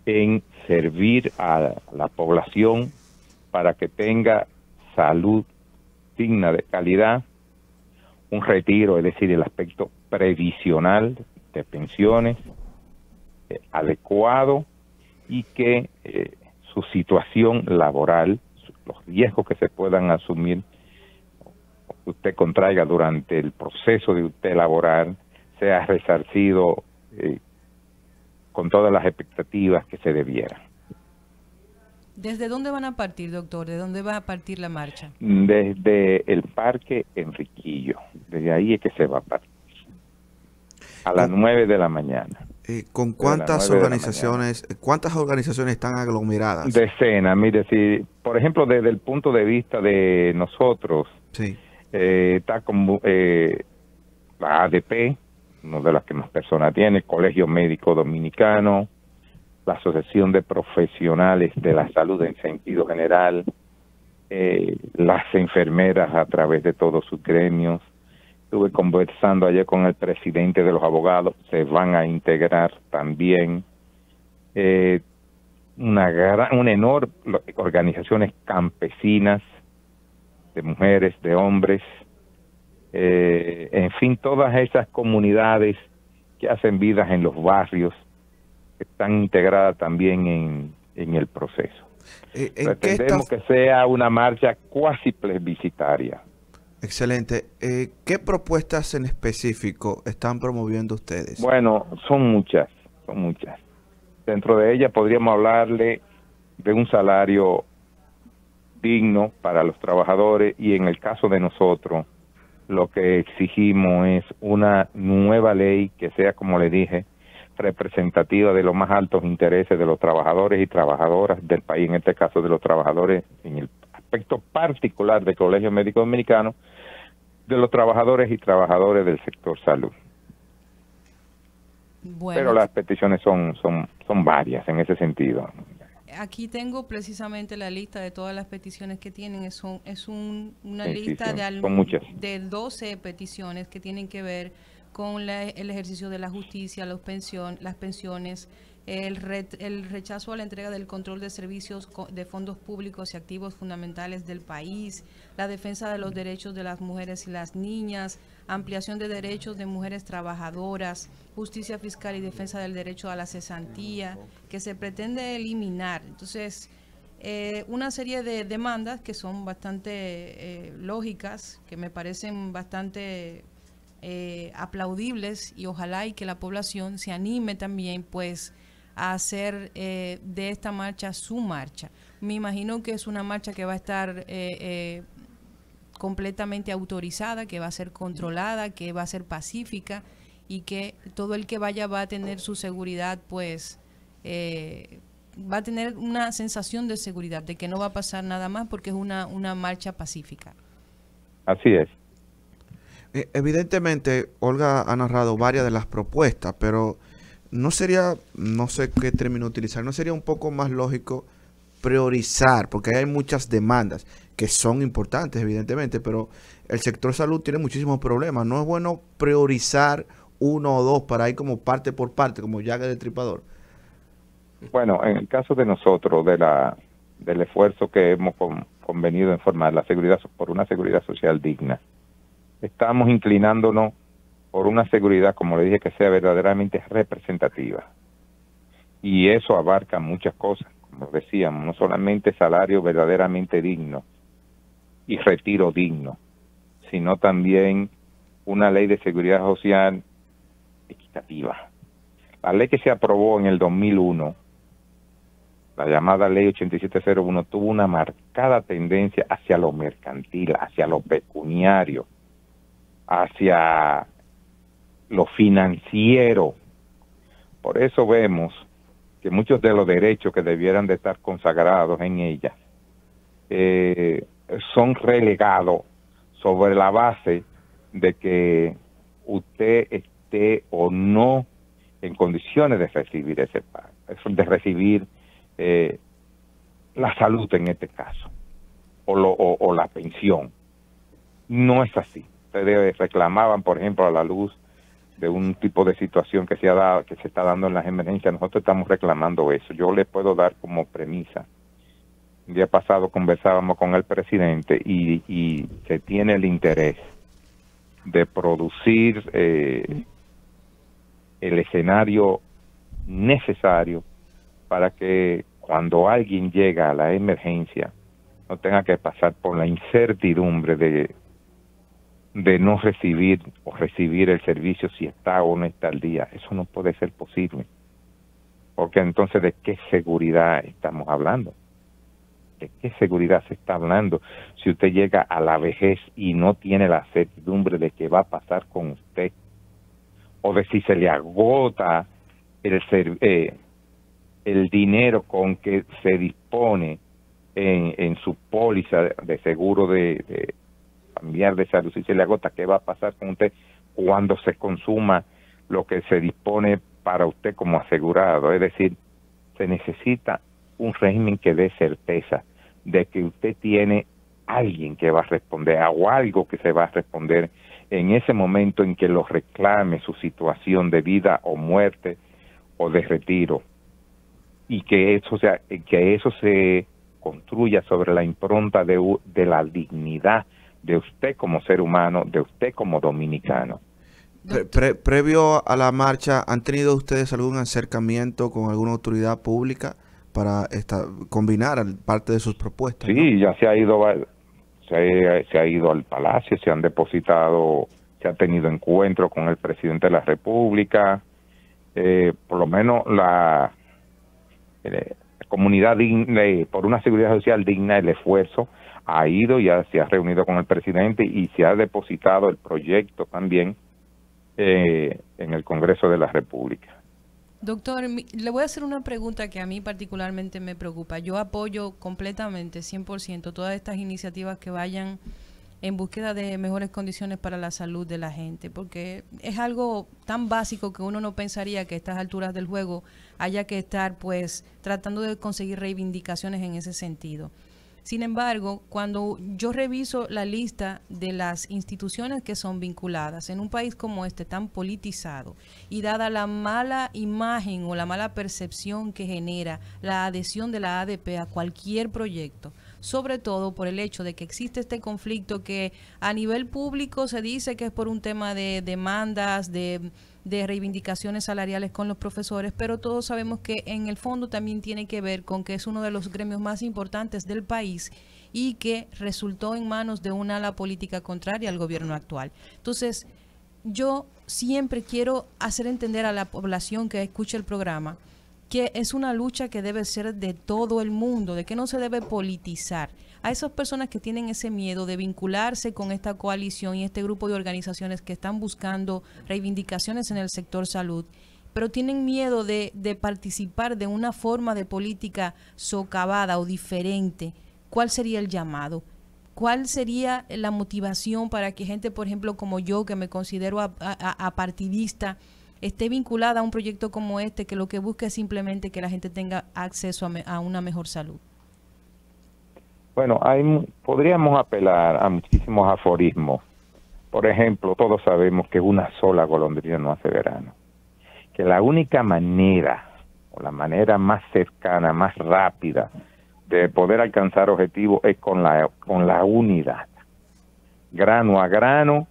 en servir a la población para que tenga salud digna de calidad, un retiro, es decir, el aspecto previsional de pensiones adecuado, y que su situación laboral, los riesgos que se puedan asumir, que usted contraiga durante el proceso de usted laboral, sea resarcido con todas las expectativas que se debieran. ¿Desde dónde van a partir, doctor? ¿De dónde va a partir la marcha? Desde el Parque Enriquillo. Desde ahí es que se va a partir. A las 9 de la mañana. ¿Con cuántas organizaciones están aglomeradas? Decenas. Mire, si, por ejemplo, desde el punto de vista de nosotros, sí, está como la ADP, una de las que más personas tiene, el Colegio Médico Dominicano, la Asociación de Profesionales de la Salud en sentido general, las enfermeras a través de todos sus gremios. Estuve conversando ayer con el presidente de los abogados, se van a integrar también una enorme organizaciones campesinas, de mujeres, de hombres, en fin, todas esas comunidades que hacen vidas en los barrios, que están integradas también en el proceso. Pretendemos que sea una marcha cuasi plebiscitaria. Excelente. ¿Qué propuestas en específico están promoviendo ustedes? Bueno, son muchas. Dentro de ellas podríamos hablarle de un salario digno para los trabajadores, y en el caso de nosotros, lo que exigimos es una nueva ley que sea, como le dije, representativa de los más altos intereses de los trabajadores y trabajadoras del país, en este caso de los trabajadores, en el aspecto particular del Colegio Médico Dominicano, de los trabajadores y trabajadoras del sector salud. Bueno, pero las peticiones son varias en ese sentido. Aquí tengo precisamente la lista de todas las peticiones que tienen. Una lista son muchas. de 12 peticiones que tienen que ver con el ejercicio de la justicia, las pensiones, el rechazo a la entrega del control de servicios de fondos públicos y activos fundamentales del país, la defensa de los derechos de las mujeres y las niñas, ampliación de derechos de mujeres trabajadoras, justicia fiscal y defensa del derecho a la cesantía, que se pretende eliminar. Entonces, una serie de demandas que son bastante lógicas, que me parecen bastante aplaudibles, y ojalá y que la población se anime también pues a hacer de esta marcha su marcha. Me imagino que es una marcha que va a estar completamente autorizada, que va a ser controlada, que va a ser pacífica, y que todo el que vaya va a tener su seguridad, pues va a tener una sensación de seguridad, de que no va a pasar nada más porque es una marcha pacífica. Así es. Evidentemente, Olga ha narrado varias de las propuestas, pero no sería, no sé qué término utilizar, no sería un poco más lógico priorizar, porque hay muchas demandas que son importantes, evidentemente, pero el sector salud tiene muchísimos problemas. No es bueno priorizar uno o dos para ir como parte por parte, como Jack el Destripador. Bueno, en el caso de nosotros, del esfuerzo que hemos convenido en formar la seguridad por una seguridad social digna, estamos inclinándonos por una seguridad, como le dije, que sea verdaderamente representativa. Y eso abarca muchas cosas, como decíamos, no solamente salario verdaderamente digno y retiro digno, sino también una ley de seguridad social equitativa. La ley que se aprobó en el 2001, la llamada Ley 8701, tuvo una marcada tendencia hacia lo mercantil, hacia lo pecuniario, hacia lo financiero. Por eso vemos que muchos de los derechos que debieran de estar consagrados en ella son relegados sobre la base de que usted esté o no en condiciones de recibir ese pago, de recibir la salud en este caso, o la pensión. No es así. Ustedes reclamaban, por ejemplo, a la luz de un tipo de situación que se está dando en las emergencias. Nosotros estamos reclamando eso. Yo les puedo dar como premisa. El día pasado conversábamos con el presidente y se tiene el interés de producir el escenario necesario para que cuando alguien llega a la emergencia no tenga que pasar por la incertidumbre de no recibir o recibir el servicio si está o no está al día. Eso no puede ser posible. Porque entonces, ¿de qué seguridad estamos hablando? ¿De qué seguridad se está hablando si usted llega a la vejez y no tiene la certidumbre de qué va a pasar con usted? O de si se le agota el dinero con que se dispone en su póliza de seguro de familiar de salud, si se le agota, ¿qué va a pasar con usted cuando se consuma lo que se dispone para usted como asegurado? Es decir, se necesita un régimen que dé certeza de que usted tiene alguien que va a responder, o algo que se va a responder en ese momento en que lo reclame su situación de vida o muerte o de retiro, y que eso se construya sobre la impronta de la dignidad de usted como ser humano, de usted como dominicano. Previo a la marcha, ¿han tenido ustedes algún acercamiento con alguna autoridad pública combinar parte de sus propuestas. Sí, ¿no? ya se ha ido al Palacio, se han depositado, se ha tenido encuentro con el presidente de la República, por lo menos la comunidad digna, por una seguridad social digna, el esfuerzo ha ido, ya se ha reunido con el presidente y se ha depositado el proyecto también en el Congreso de la República. Doctor, le voy a hacer una pregunta que a mí particularmente me preocupa. Yo apoyo completamente, 100%, todas estas iniciativas que vayan en búsqueda de mejores condiciones para la salud de la gente, porque es algo tan básico que uno no pensaría que a estas alturas del juego haya que estar pues tratando de conseguir reivindicaciones en ese sentido. Sin embargo, cuando yo reviso la lista de las instituciones que son vinculadas en un país como este tan politizado y dada la mala imagen o la mala percepción que genera la adhesión de la ADP a cualquier proyecto, sobre todo por el hecho de que existe este conflicto que a nivel público se dice que es por un tema de demandas, de reivindicaciones salariales con los profesores, pero todos sabemos que en el fondo también tiene que ver con que es uno de los gremios más importantes del país y que resultó en manos de una ala política contraria al gobierno actual. Entonces, yo siempre quiero hacer entender a la población que escucha el programa que es una lucha que debe ser de todo el mundo, de que no se debe politizar. A esas personas que tienen ese miedo de vincularse con esta coalición y este grupo de organizaciones que están buscando reivindicaciones en el sector salud, pero tienen miedo de participar de una forma de política socavada o diferente, ¿cuál sería el llamado? ¿Cuál sería la motivación para que gente, por ejemplo, como yo, que me considero apartidista, esté vinculada a un proyecto como este, que lo que busca es simplemente que la gente tenga acceso a una mejor salud? Bueno, podríamos apelar a muchísimos aforismos. Por ejemplo, todos sabemos que una sola golondrina no hace verano. Que la única manera, o la manera más cercana, más rápida, de poder alcanzar objetivos es con la unidad. Grano a grano,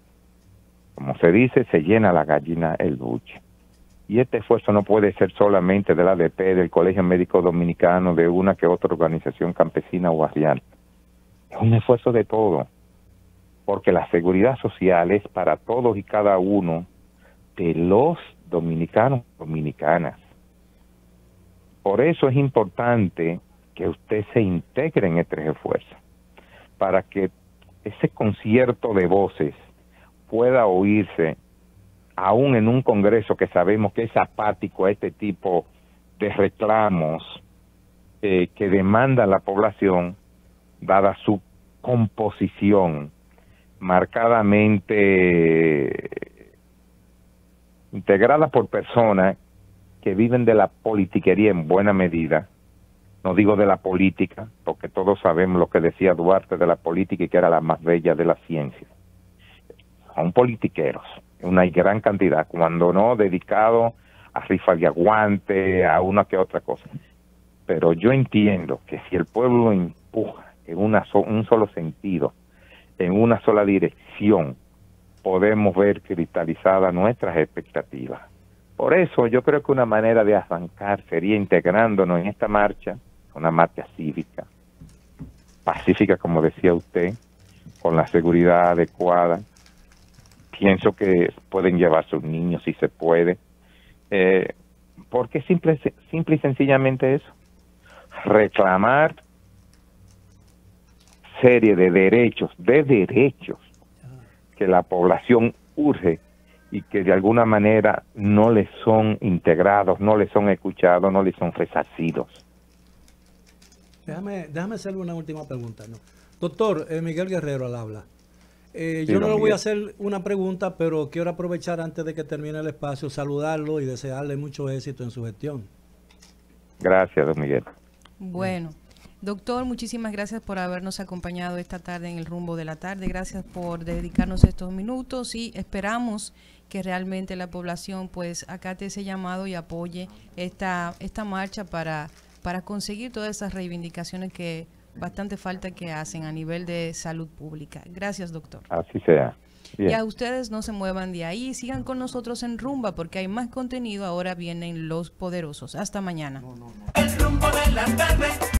como se dice, se llena la gallina el buche. Y este esfuerzo no puede ser solamente del ADP, del Colegio Médico Dominicano, de una que otra organización campesina o barrial. Es un esfuerzo de todo, porque la seguridad social es para todos y cada uno de los dominicanos y dominicanas. Por eso es importante que usted se integre en este esfuerzo, para que ese concierto de voces pueda oírse aún en un Congreso que sabemos que es apático a este tipo de reclamos que demanda la población, dada su composición marcadamente integrada por personas que viven de la politiquería en buena medida. No digo de la política, porque todos sabemos lo que decía Duarte de la política y que era la más bella de las ciencias. Son politiqueros, una gran cantidad, cuando no dedicado a rifa de aguante, a una que otra cosa. Pero yo entiendo que si el pueblo empuja en un solo sentido, en una sola dirección, podemos ver cristalizadas nuestras expectativas. Por eso yo creo que una manera de arrancar sería integrándonos en esta marcha, una marcha cívica, pacífica, como decía usted, con la seguridad adecuada. Pienso que pueden llevar sus niños si se puede, porque simple y sencillamente eso, reclamar serie de derechos que la población urge y que de alguna manera no les son integrados, no les son escuchados, no les son resarcidos. Déjame hacerle una última pregunta, ¿no? Doctor Miguel Guerrero al habla. Sí, yo no le voy Miguel. a hacer una pregunta, pero quiero aprovechar antes de que termine el espacio, saludarlo y desearle mucho éxito en su gestión. Gracias, don Miguel. Bueno, doctor, muchísimas gracias por habernos acompañado esta tarde en el Rumbo de la Tarde. Gracias por dedicarnos estos minutos y esperamos que realmente la población pues acate ese llamado y apoye esta marcha para conseguir todas esas reivindicaciones que bastante falta que hacen a nivel de salud pública. Gracias, doctor. Así sea. Bien. Y a ustedes no se muevan de ahí, sigan con nosotros en Rumba porque hay más contenido. Ahora vienen los poderosos. Hasta mañana. El rumbo rumbo de la tarde.